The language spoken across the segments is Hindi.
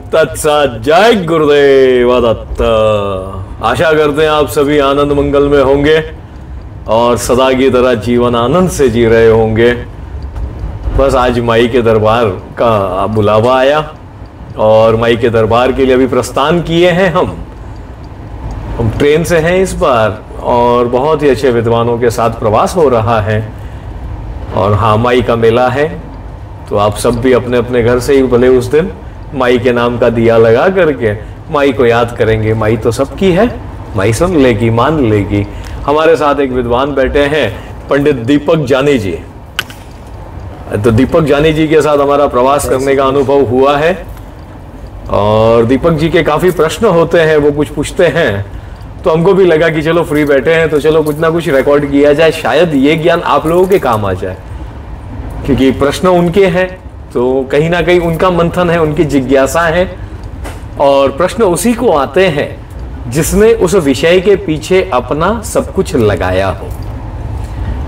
तत्सत। जय गुरुदेव दत्त। आशा करते हैं आप सभी आनंद मंगल में होंगे और सदा की तरह जीवन आनंद से जी रहे होंगे। बस आज माई के दरबार का बुलावा आया और माई के दरबार के लिए अभी प्रस्थान किए हैं। हम ट्रेन से हैं इस बार और बहुत ही अच्छे विद्वानों के साथ प्रवास हो रहा है। और हाँ, माई का मेला है तो आप सब भी अपने अपने घर से ही भले उस दिन माई के नाम का दिया लगा करके माई को याद करेंगे। माई तो सबकी है, माई सुन लेगी, मान लेगी। हमारे साथ एक विद्वान बैठे हैं, पंडित दीपक जानी जी। तो दीपक जानी जी के साथ हमारा प्रवास करने का अनुभव हुआ है और दीपक जी के काफी प्रश्न होते हैं, वो कुछ पूछते हैं तो हमको भी लगा कि चलो फ्री बैठे हैं तो चलो कुछ ना कुछ रिकॉर्ड किया जाए, शायद ये ज्ञान आप लोगों के काम आ जाए। क्योंकि प्रश्न उनके हैं तो कहीं ना कहीं उनका मंथन है, उनकी जिज्ञासा है और प्रश्न उसी को आते हैं जिसने उस विषय के पीछे अपना सब कुछ लगाया हो।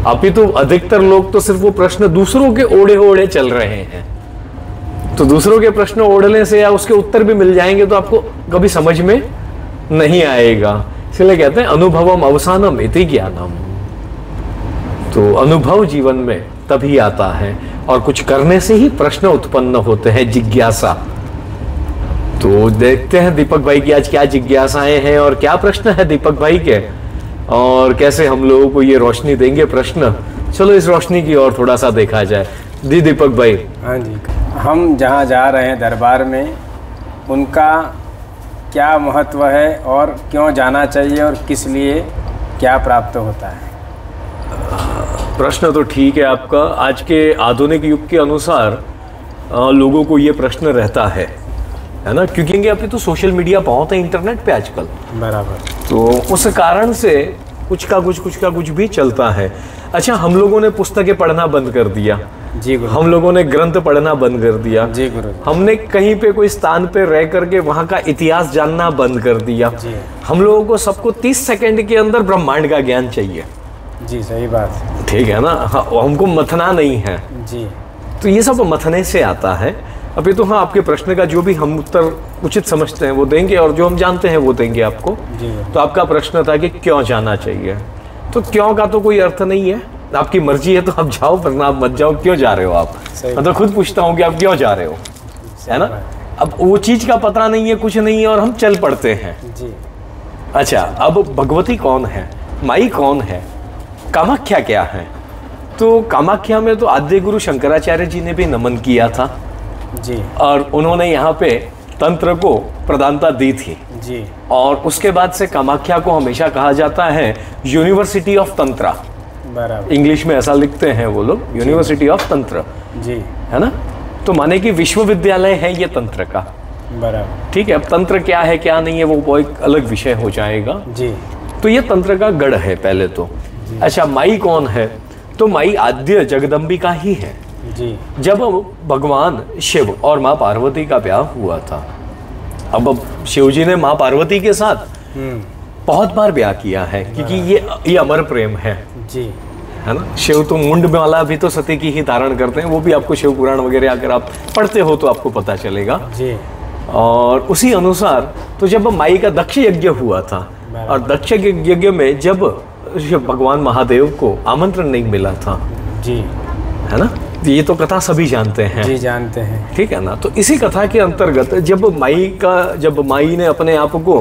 अभी तो अधिकतर लोग तो सिर्फ वो प्रश्न दूसरों के ओढ़े ओढ़े चल रहे हैं, तो दूसरों के प्रश्न ओढ़ने से या उसके उत्तर भी मिल जाएंगे तो आपको कभी समझ में नहीं आएगा। इसलिए कहते हैं अनुभवम अवसानम इति ज्ञानम। तो अनुभव जीवन में तभी आता है और कुछ करने से ही प्रश्न उत्पन्न होते हैं, जिज्ञासा। तो देखते हैं दीपक भाई की आज क्या जिज्ञासाएं हैं और क्या प्रश्न है दीपक भाई के और कैसे हम लोगों को ये रोशनी देंगे प्रश्न। चलो इस रोशनी की ओर थोड़ा सा देखा जाए। दीपक भाई। हाँ जी, हम जहाँ जा रहे हैं दरबार में, उनका क्या महत्व है और क्यों जाना चाहिए और किस लिए क्या प्राप्त होता है? प्रश्न तो ठीक है आपका। आज के आधुनिक युग के अनुसार लोगों को ये प्रश्न रहता है ना, क्योंकि अभी तो सोशल मीडिया बहुत है इंटरनेट पे आजकल। बराबर। तो उस कारण से कुछ का कुछ भी चलता है। अच्छा, हम लोगों ने पुस्तकें पढ़ना बंद कर दिया जी गुरु। हम लोगों ने ग्रंथ पढ़ना बंद कर दिया जी गुरु। हमने कहीं पे कोई स्थान पे रह करके वहां का इतिहास जानना बंद कर दिया जी। हम लोगों को सबको 30 सेकंड के अंदर ब्रह्मांड का ज्ञान चाहिए जी। सही बात, ठीक है ना। हमको मथना नहीं है जी। तो ये सब मथने से आता है। अभी तो हाँ, आपके प्रश्न का जो भी हम उत्तर उचित समझते हैं वो देंगे और जो हम जानते हैं वो देंगे आपको जी। तो आपका प्रश्न था कि क्यों जाना चाहिए, तो क्यों का तो कोई अर्थ नहीं है, आपकी मर्जी है तो आप जाओ वरना आप मत जाओ। क्यों जा रहे हो आप? मैं तो खुद पूछता हूँ कि आप क्यों जा रहे हो, है ना। अब वो चीज का पता नहीं है, कुछ नहीं है और हम चल पड़ते हैं जी। अच्छा, अब भगवती कौन है, माई कौन है, कामाख्या क्या है? तो कामाख्या में तो आद्य गुरु शंकराचार्य जी ने भी नमन किया था जी और उन्होंने यहाँ पे तंत्र को प्रधानता दी थी जी। और उसके बाद से कामाख्या को हमेशा कहा जाता है यूनिवर्सिटी ऑफ तंत्रा। बराबर। इंग्लिश में ऐसा लिखते हैं वो लोग, यूनिवर्सिटी ऑफ तंत्र जी, है ना। तो माने कि विश्वविद्यालय है ये तंत्र का। बराबर। ठीक है, अब तंत्र क्या है क्या नहीं है वो एक अलग विषय हो जाएगा जी। तो ये तंत्र का गढ़ है पहले तो। अच्छा, माई कौन है? तो माई आद्य जगदम्बिका ही है जी। जब भगवान शिव और माँ पार्वती का ब्याह हुआ था, अब शिव जी ने माँ पार्वती के साथ बहुत बार ब्याह किया है क्योंकि ये अमर प्रेम है जी, है ना। शिव तो मुंड माला भी तो सती की ही धारण करते हैं, वो भी आपको शिव पुराण वगैरह अगर आप पढ़ते हो तो आपको पता चलेगा जी। और उसी अनुसार तो जब माई का दक्ष यज्ञ हुआ था और दक्ष यज्ञ में जब भगवान महादेव को आमंत्रण नहीं मिला था जी, है ना, ये तो कथा सभी जानते हैं जी, जानते हैं, ठीक है ना। तो इसी कथा के अंतर्गत जब माई ने अपने आप को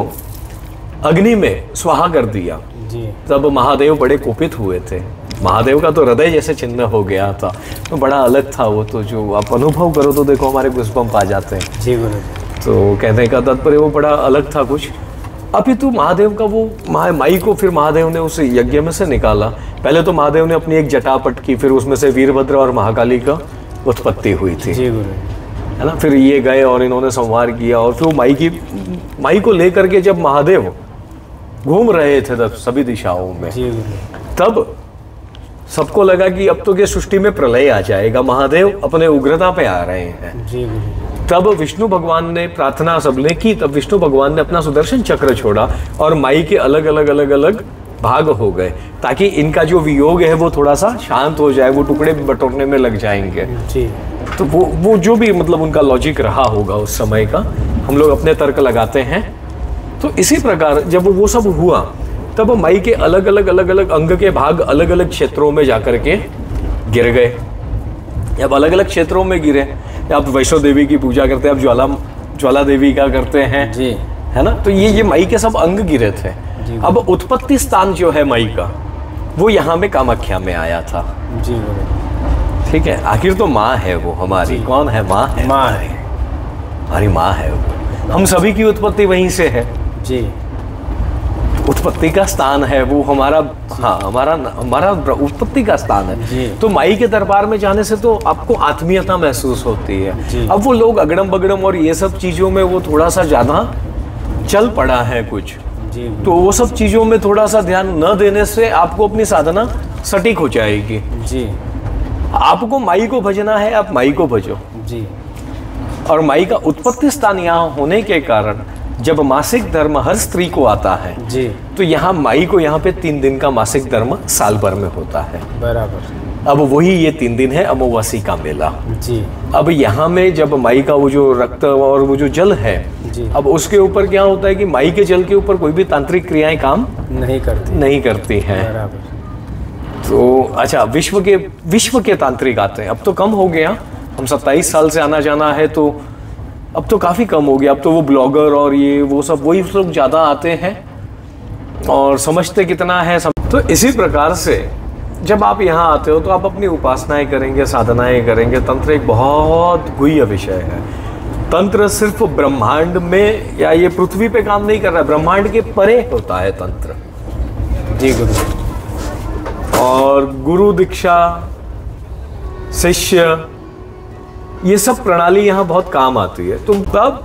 अग्नि में स्वाहा कर दिया जी, तब महादेव बड़े कुपित हुए थे। महादेव का तो हृदय जैसे छिन्न हो गया था, तो बड़ा अलग था वो। तो जो आप अनुभव करो तो देखो हमारे गुस्बम्प आ जाते हैं जी गुरु। तो कहने का तात्पर्य वो बड़ा अलग था कुछ। अभी तो महादेव का वो माई को फिर महादेव ने उस यज्ञ में से निकाला। पहले तो महादेव ने अपनी एक जटा पटकी, फिर उसमें से वीरभद्र और महाकाली का उत्पत्ति हुई थी जी गुरु, है ना। फिर ये गए और इन्होंने संहार किया और फिर माई को लेकर के जब महादेव घूम रहे थे तब सभी दिशाओं में, तब सबको लगा कि अब तो ये सृष्टि में प्रलय आ जाएगा, महादेव अपने उग्रता पे आ रहे हैं जी गुरु। तब विष्णु भगवान ने प्रार्थना सबने की, तब विष्णु भगवान ने अपना सुदर्शन चक्र छोड़ा और माई के अलग अलग भाग हो गए, ताकि इनका जो वियोग है वो थोड़ा सा शांत हो जाए, वो टुकड़े बटोरने में लग जाएंगे। जी। तो वो जो भी मतलब उनका लॉजिक रहा होगा उस समय का, हम लोग अपने तर्क लगाते हैं। तो इसी प्रकार जब वो सब हुआ, तब माई के अलग अलग अंग के भाग अलग अलग क्षेत्रों में जाकर के गिर गए। अब अलग अलग क्षेत्रों में गिरे, आप वैष्णो देवी की पूजा करते हैं, आप ज्वाला देवी का करते हैं जी, है ना। तो ये माई के सब अंग गिरे थे। अब उत्पत्ति स्थान जो है माई का, वो यहाँ में कामाख्या में आया था। जी गुरु। ठीक है, आखिर तो माँ है वो हमारी। कौन है? माँ है, माँ है, हमारी माँ है वो। हम सभी की उत्पत्ति वहीं से है। जी। उत्पत्ति का स्थान है वो हमारा। हाँ, हमारा उत्पत्ति का स्थान है। तो माई के दरबार में जाने से तो आपको आत्मीयता महसूस होती है। अब वो लोग अगड़म बगड़म और ये सब चीजों में वो थोड़ा सा ज्यादा चल पड़ा है कुछ, तो वो सब चीजों में थोड़ा सा ध्यान न देने से आपको अपनी साधना सटीक हो जाएगी। जी। आपको माई को भजना है, आप माई को भजो। जी। और माई का उत्पत्ति स्थान यहाँ होने के कारण जब मासिक धर्म हर स्त्री को आता है जी, तो यहाँ माई को यहाँ पे 3 दिन का मासिक धर्म साल भर में होता है। बराबर। अब वही ये 3 दिन है अमावस्या का मेला। जी। अब यहाँ में जब माई का वो जो रक्त और वो जो जल है जी, अब उसके ऊपर क्या होता है कि माई के जल के ऊपर कोई भी तांत्रिक क्रियाएं काम नहीं करती हैं। बराबर। तो अच्छा, विश्व के तांत्रिक आते हैं। अब तो कम हो गया, हम 27 साल से आना जाना है, तो अब तो काफ़ी कम हो गया। अब तो वो ब्लॉगर और ये वो सब वही लोग ज़्यादा आते हैं और समझते कितना है सब। तो इसी प्रकार से जब आप यहाँ आते हो तो आप अपनी उपासनाएं करेंगे, साधनाएं करेंगे। तंत्र एक बहुत गुह्य विषय है। तंत्र सिर्फ ब्रह्मांड में या ये पृथ्वी पे काम नहीं कर रहा है, ब्रह्मांड के परे होता है तंत्र। जी गुरु। और गुरु दीक्षा, शिष्य, ये सब प्रणाली यहाँ बहुत काम आती है। तो तब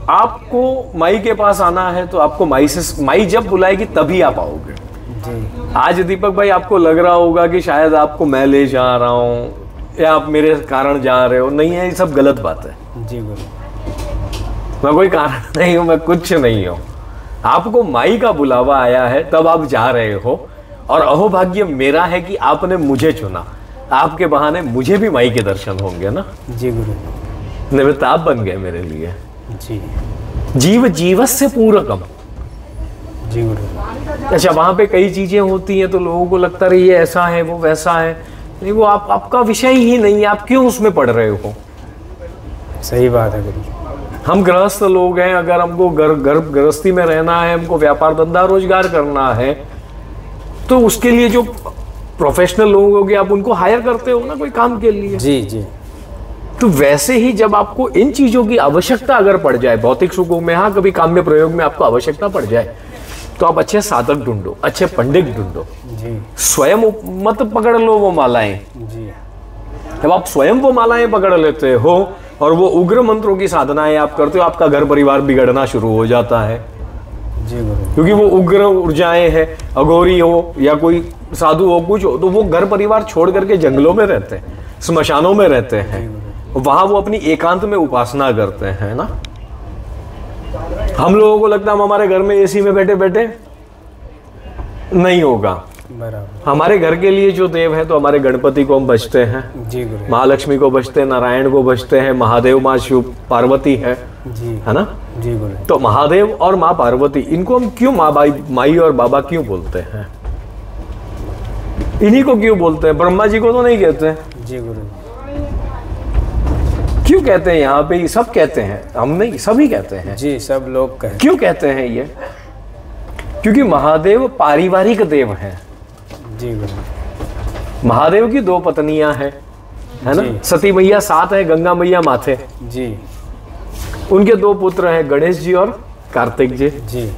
आपको माई के पास आना है तो आपको माई जब बुलाएगी तभी आप आओगे। जी। आज दीपक भाई आपको लग रहा होगा कि शायद आपको मैं ले जा रहा हूँ या आप मेरे कारण जा रहे हो, नहीं है, ये सब गलत बात है। जी गुरु। मैं कोई कारण नहीं हूँ, मैं कुछ नहीं हूँ। आपको माई का बुलावा आया है तब आप जा रहे हो, और अहोभाग्य मेरा है कि आपने मुझे चुना। आपके बहाने मुझे भी माई के दर्शन होंगे ना। जी गुरु। निमित्त आप बन गए मेरे लिए। जी। जीव जीवस्य पूरकम। जी गुरु। अच्छा, वहां पे कई चीजें होती हैं तो लोगों को लगता है ये ऐसा है वो वैसा है, नहीं, वो आपका विषय ही नहीं है। आप क्यों उसमें पढ़ रहे हो? सही बात है गुरु। हम गृहस्थ लोग हैं, अगर हमको गृहस्थी में रहना है, हमको व्यापार धंधा रोजगार करना है, तो उसके लिए जो प्रोफेशनल लोग होंगे आप उनको हायर करते हो ना कोई काम के लिए। जी जी। तो वैसे ही जब आपको इन चीजों की आवश्यकता अगर पड़ जाए, भौतिक सुखों में, हाँ कभी काम्य प्रयोग में आपको आवश्यकता पड़ जाए, तो आप अच्छे साधक ढूंढो, अच्छे पंडित ढूंढो। जी। स्वयं मत पकड़ लो वो मालाएं। जी। जब आप स्वयं वो मालाएं पकड़ लेते हो और वो उग्र मंत्रों की साधनाएं आप करते हो, आपका घर परिवार बिगड़ना शुरू हो जाता है। जी गुरु। क्योंकि वो उग्र ऊर्जाएं हैं, अघोरी हो या कोई साधु हो, कुछ हो, तो वो घर परिवार छोड़ करके जंगलों में रहते हैं, स्मशानों में रहते हैं, वहां वो अपनी एकांत में उपासना करते हैं ना। हम लोगों को लगता है हम हमारे घर में एसी में बैठे बैठे नहीं होगा। बराबर। हमारे घर के लिए जो देव है तो हमारे गणपति को हम बजते हैं, जी गुरु। महालक्ष्मी को बजते हैं, नारायण को बजते हैं, महादेव, माँ शिव पार्वती है ना। जी गुरु। तो महादेव और माँ पार्वती, इनको हम क्यों माई और बाबा क्यों बोलते हैं? इन्हीं को क्यों बोलते हैं? ब्रह्मा जी को तो नहीं कहते। जी गुरु। क्यों कहते हैं? यहाँ पे सब कहते हैं, हम नहीं, सभी कहते हैं। जी, सब लोग कहते। क्यों कहते हैं ये? क्योंकि महादेव पारिवारिक देव हैं। जी गुरु। महादेव की 2 पत्नियां हैं, है ना। सती मैया 7 है, गंगा मैया माथे। जी। उनके 2 पुत्र हैं, गणेश जी और कार्तिक जी। जी।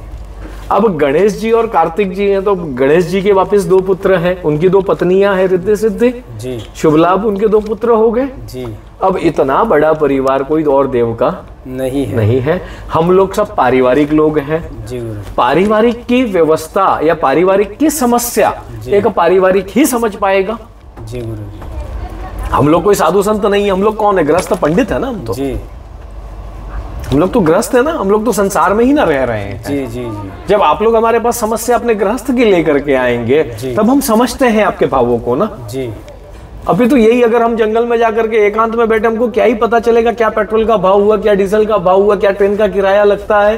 अब गणेश जी और कार्तिक जी हैं, तो गणेश जी के वापस 2 पुत्र हैं, उनकी 2 पत्नियां हैं, रिद्धि सिद्धि। जी। शुभ लाभ, उनके 2 पुत्र हो गए। जी। अब इतना बड़ा परिवार कोई और देव का नहीं है। हम लोग सब पारिवारिक लोग हैं। जी गुरु। पारिवारिक की व्यवस्था या पारिवारिक की समस्या एक पारिवारिक ही समझ पाएगा। जी गुरु। हम लोग कोई साधु संत नहीं है, हम लोग कौन है? गृहस्थ पंडित है ना हम तो। जी। हम लोग तो गृहस्थ है ना, हम लोग तो संसार में ही ना रह रहे हैं। जी जी जी। जब आप लोग हमारे पास समस्या अपने गृहस्थ की लेकर के आएंगे तब हम समझते हैं आपके भावों को ना। जी। अभी तो यही, अगर हम जंगल में जाकर के एकांत में बैठे, हमको क्या ही पता चलेगा क्या पेट्रोल का भाव हुआ, क्या डीजल का भाव हुआ, क्या ट्रेन का किराया लगता है,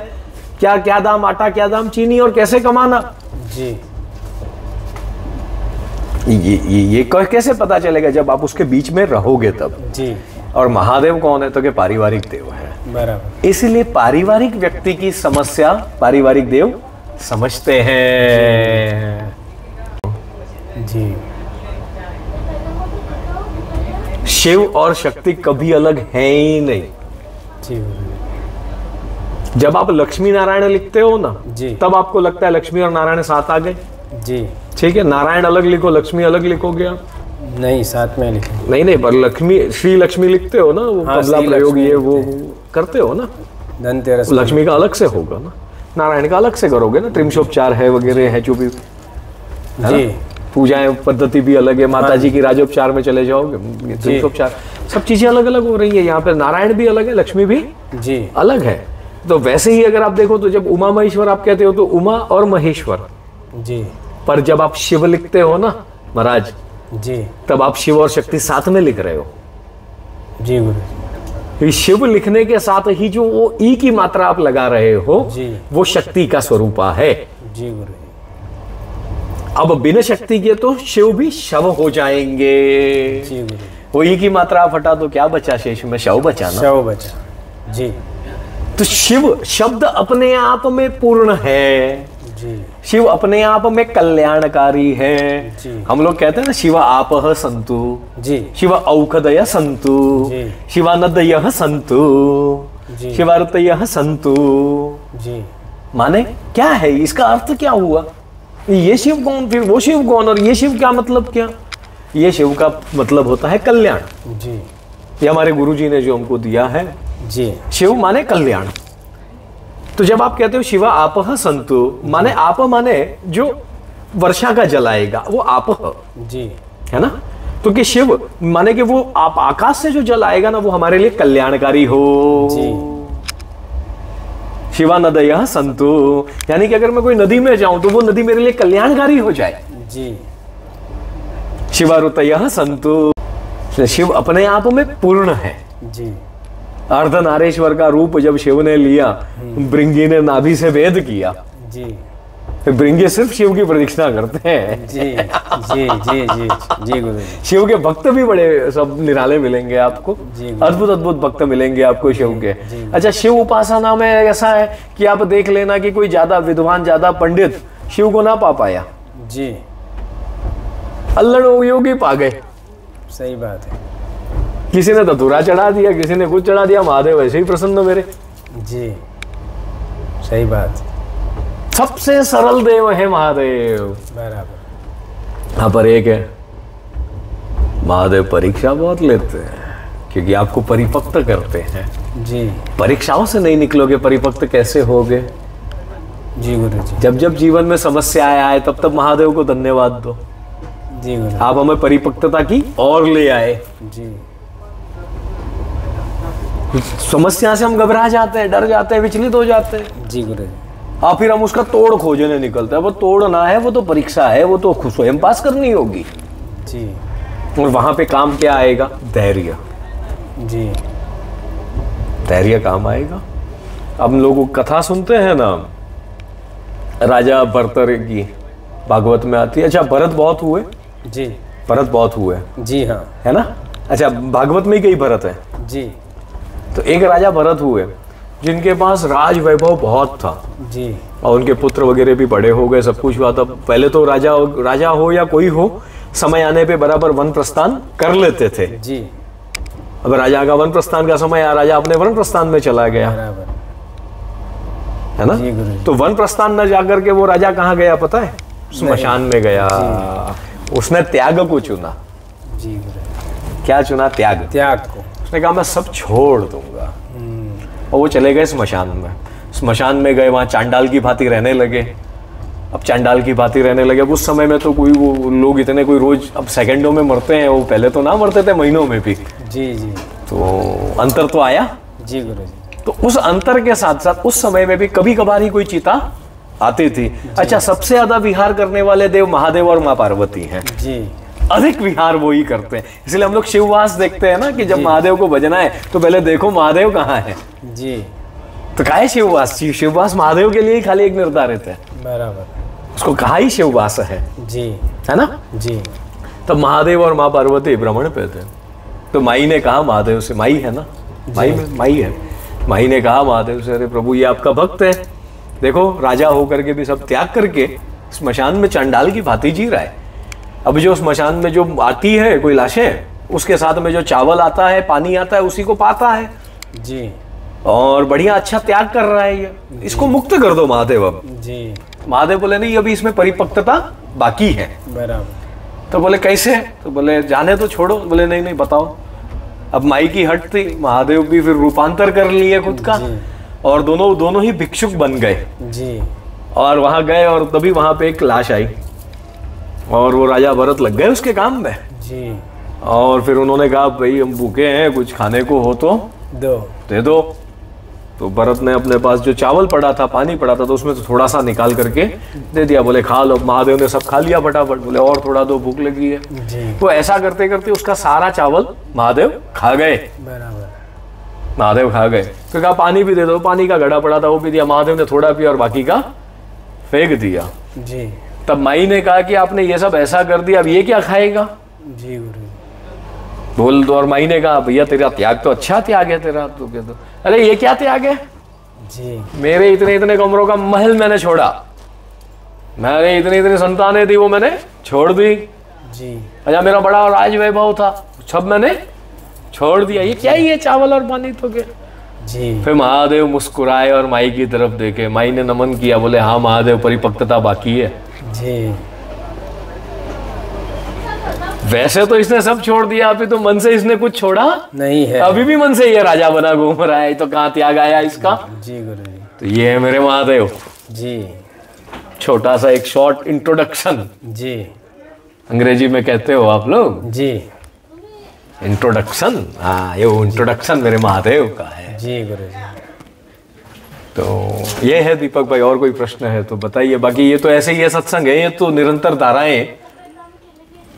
क्या क्या दाम आटा, क्या दाम चीनी, और कैसे कमाना। जी। ये कैसे पता चलेगा? जब आप उसके बीच में रहोगे तब। जी। और महादेव कौन है? तो कि पारिवारिक देव है। बराबर। इसलिए पारिवारिक व्यक्ति की समस्या पारिवारिक देव समझते हैं। जी। शिव और शक्ति कभी अलग हैं ही नहीं। जी। जब आप लक्ष्मी नारायण लिखते हो ना जी। तब आपको लगता है लक्ष्मी और नारायण साथ आ गए। जी। ठीक है, नारायण अलग लिखो, लक्ष्मी अलग लिखोगे आप? नहीं, साथ में लिखे। नहीं, पर लक्ष्मी, श्री लक्ष्मी लिखते हो ना, वो कमला प्रयोग ये वो करते हो ना, धनतेरस। लक्ष्मी का अलग से होगा ना, नारायण का अलग से करोगे ना। त्रिमशोपचार है वगैरह है जो भी, जी। पूजाएं पद्धति भी अलग है। माता जी की राजोपचार में चले जाओगे, त्रिमशोपचार, सब चीजें अलग अलग हो रही है। यहाँ पे नारायण भी अलग है, लक्ष्मी भी जी अलग है। तो वैसे ही अगर आप देखो तो जब उमा महेश्वर आप कहते हो तो उमा और महेश्वर, जी। पर जब आप शिव लिखते हो ना महाराज, जी। तब आप शिव और शक्ति साथ में लिख रहे हो। जी गुरु। शिव लिखने के साथ ही जो वो ई की मात्रा आप लगा रहे हो जी। वो शक्ति का स्वरूप है। जी गुरु। अब बिना शक्ति के तो शिव भी शव हो जाएंगे। जी गुरु। वो ई की मात्रा आप हटा तो क्या बचा शेष में? शव बचा ना। शव बचा। जी। तो शिव शब्द अपने आप में पूर्ण है। जी। शिव अपने आप में कल्याणकारी है। जी। हम लोग कहते हैं ना, शिव आपह संतु, जी। शिव औषधय संतु, जी। शिवानदय संतु, जी। शिवार्तय संतु। जी। माने क्या है? इसका अर्थ क्या हुआ? ये शिव कौन, फिर वो शिव कौन, और ये शिव क्या मतलब क्या? ये शिव का मतलब होता है कल्याण। जी। ये हमारे गुरुजी ने जो हमको दिया है। जी। शिव माने कल्याण। तो जब आप कहते हो शिवा आपह संतु, माने आप माने जो वर्षा का जल आएगा वो आपह, जी है ना। तो कि शिव माने कि वो आप आकाश से जो जल आएगा ना वो हमारे लिए कल्याणकारी हो। जी। शिवा नदयः संतु, यानी कि अगर मैं कोई नदी में जाऊं तो वो नदी मेरे लिए कल्याणकारी हो जाए। जी। शिवा ऋतयः संतु। शिव अपने आप में पूर्ण है। जी। अर्धनारेश्वर का रूप जब शिव ने लिया, भृंगी ने नाभि से वेद किया। जी। भृंगी सिर्फ शिव की प्रदक्षिणा करते हैं। जी जी जी जी जी गुरु। शिव के भक्त भी बड़े सब निराले मिलेंगे आपको, अद्भुत अद्भुत भक्त मिलेंगे आपको शिव के। अच्छा, शिव उपासना में ऐसा है कि आप देख लेना कि कोई ज्यादा विद्वान, ज्यादा पंडित शिव को ना पा पाया। जी। अल्लड़ योगी पा गए। सही बात है। किसी ने धतूरा चढ़ा दिया, किसी ने कुछ चढ़ा दिया, महादेव ऐसे ही प्रसन्न मेरे। जी सही बात। सबसे सरल देव है महादेव। बराबर। हाँ, पर एक है, महादेव परीक्षा बहुत लेते हैं क्योंकि आपको परिपक्व करते हैं। जी। परीक्षाओं से नहीं निकलोगे, परिपक्व कैसे होगे? जी गुरु जी। जब जब जीवन में समस्या आए तब तब महादेव को धन्यवाद दो। जी गुरु। आप हमें परिपक्वता की और ले आए। जी। समस्या से हम घबरा जाते हैं, डर जाते हैं, विचलित हो जाते हैं। जी गुरु। और फिर हम उसका तोड़ खोजने निकलते हैं। वो तोड़ ना है, वो तो परीक्षा है, वो तो स्वयं पास करनी होगी। जी। और वहां पे काम क्या आएगा? धैर्य। जी। धैर्य काम आएगा। अब हम लोग कथा सुनते हैं ना, राजा भरतर की, भागवत में आती है। अच्छा, भरत बहुत हुए। जी। भरत बहुत हुए। जी हाँ। है ना। अच्छा, भागवत में ही कई भरत है। जी। तो एक राजा भरत हुए जिनके पास राज वैभव बहुत था। जी। और उनके पुत्र वगैरह भी बड़े हो गए, सब कुछ हुआ। तब पहले तो राजा हो या कोई हो, समय आने पे बराबर वन प्रस्थान कर लेते थे। जी। अब राजा का वन प्रस्थान का समय आया, राजा अपने वन प्रस्थान में चला गया। बराबर। है ना। जी गुरु। तो वन प्रस्थान न जाकर के वो राजा कहाँ गया पता है? स्मशान में गया। उसने त्याग को चुना। जी गुरु। क्या चुना? त्याग। त्याग को। उसने कहा मैं सब छोड़ दूंगा। और वो चले गए स्मशान में। स्मशान में गए, वहां चांडाल की भांति रहने लगे। अब चांडाल की भांति रहने लगे। अब उस समय में तो कोई वो लोग इतने कोई रोज अब सेकंडों में मरते हैं, वो पहले तो ना मरते थे, महीनों में भी। जी जी। तो अंतर तो आया। जी गुरु जी। तो उस अंतर के साथ साथ उस समय में भी कभी कभार ही कोई चिता आती थी। अच्छा, सबसे ज्यादा विहार करने वाले देव महादेव और माँ पार्वती हैं जी। अधिक विहार वो ही करते हैं, इसलिए हम लोग शिववास देखते हैं ना कि जब महादेव को भजना है तो पहले देखो महादेव कहाँ है जी। तो कहा है शिववास? शिववास महादेव के लिए ही खाली एक निर्धारित है, बराबर, उसको कहा ही शिववास है जी, है ना। जी। तब महादेव और माँ पार्वती भ्रमण पे थे, तो माई ने कहा महादेव से, माई है ना, माई है, माई ने कहा महादेव से, अरे प्रभु ये आपका भक्त है, देखो राजा होकर के भी सब त्याग करके स्मशान में चंडाल की भांति जी रहा है। अब जो स्मशान में जो आती है कोई लाशें, उसके साथ में जो चावल आता है, पानी आता है, उसी को पाता है जी, और बढ़िया अच्छा त्याग कर रहा है ये, इसको मुक्त कर दो महादेव अब जी। महादेव बोले नहीं, अभी इसमें परिपक्वता बाकी है। बराबर। तो बोले कैसे? तो बोले जाने तो छोड़ो। बोले नहीं नहीं बताओ। अब माई की हट थी, महादेव भी फिर रूपांतर कर लिए खुद का, और दोनों ही भिक्षुक बन गए जी। और वहां गए, और तभी वहां पे एक लाश आई और वो राजा भरत लग गए उसके काम में जी। और फिर उन्होंने कहा भाई हम भूखे हैं, कुछ खाने को हो तो दे दो। तो भरत ने अपने पास जो चावल पड़ा था, पानी पड़ा था, तो उसमें से थोड़ा सा निकाल करके दे दिया। बोले खा लो। महादेव ने सब खा लिया फटाफट। बोले और थोड़ा दो, भूख लगी है जी। तो ऐसा करते करते उसका सारा चावल महादेव खा गए। बराबर। महादेव खा गए। फिर कहा पानी भी दे दो, पानी का घड़ा पड़ा था वो भी दिया। महादेव ने थोड़ा पिया और बाकी का फेंक दिया जी। तब माई ने कहा कि आपने ये सब ऐसा कर दिया, अब ये क्या खाएगा? जी गुरु। बोल दो। और माई ने कहा भैया तेरा त्याग तो अच्छा त्याग है तेरा। तो कह दो अरे ये क्या त्याग है जी? मेरे इतने इतने कमरों का महल मैंने छोड़ा, मेरे इतनी इतनी संतानें थी वो मैंने छोड़ दी जी। अच्छा, मेरा बड़ा राज वैभव था सब मैंने छोड़ दिया, ये क्या ही है चावल और पानी तो के। जी। फिर महादेव मुस्कुराए और माई की तरफ देखे। माई ने नमन किया, बोले हाँ महादेव परिपक्वता बाकी है जी। वैसे तो इसने सब छोड़ दिया, अभी तो मन से इसने कुछ छोड़ा नहीं है, अभी भी मन से ये राजा बना घूम रहा है, तो कहाँ त्याग आया इसका? जी गुरु जी। तो ये है मेरे महादेव। जी। छोटा सा एक शॉर्ट इंट्रोडक्शन, जी। अंग्रेजी में कहते हो आप लोग जी। इंट्रोडक्शन। हाँ, ये इंट्रोडक्शन मेरे महादेव का है। जी गुरु जी। तो ये है दीपक भाई, और कोई प्रश्न है तो बताइए। बाकी ये तो ऐसे ही है सत्संग है, ये तो निरंतर धाराएं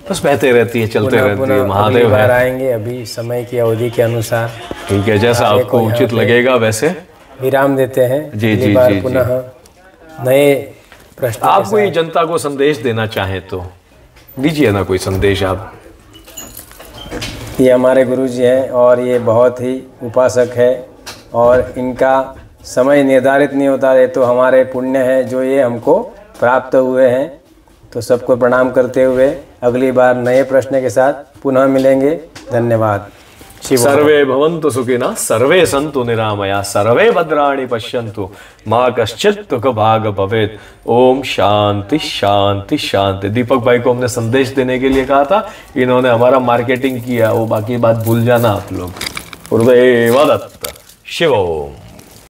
बस बहते रहती है, चलते रहती है। महादेव बार आएंगे अभी समय की अवधि के अनुसार। ठीक है, जैसा आपको उचित लगेगा वैसे विराम देते हैं। जी जी जी पुनः नए प्रश्न। आप कोई जनता को संदेश देना चाहें तो दीजिए ना कोई संदेश आप। ये हमारे गुरुजी हैं और ये बहुत ही उपासक है और इनका समय निर्धारित नहीं होता है, तो हमारे पुण्य है जो ये हमको प्राप्त हुए हैं। तो सबको प्रणाम करते हुए अगली बार नए प्रश्न के साथ पुनः मिलेंगे। धन्यवाद। सर्वे भवन्तु सुखिनः, सर्वे सन्तु निरामया, सर्वे भद्राणि पश्यन्तु, माँ कश्चित् दुःख भाग भवेत्। ओम शांति शांति शांति। दीपक भाई को हमने संदेश देने के लिए कहा था, इन्होंने हमारा मार्केटिंग किया, वो बाकी बात भूल जाना आप लोग। गुरुदेव दत्त। शिव ओम।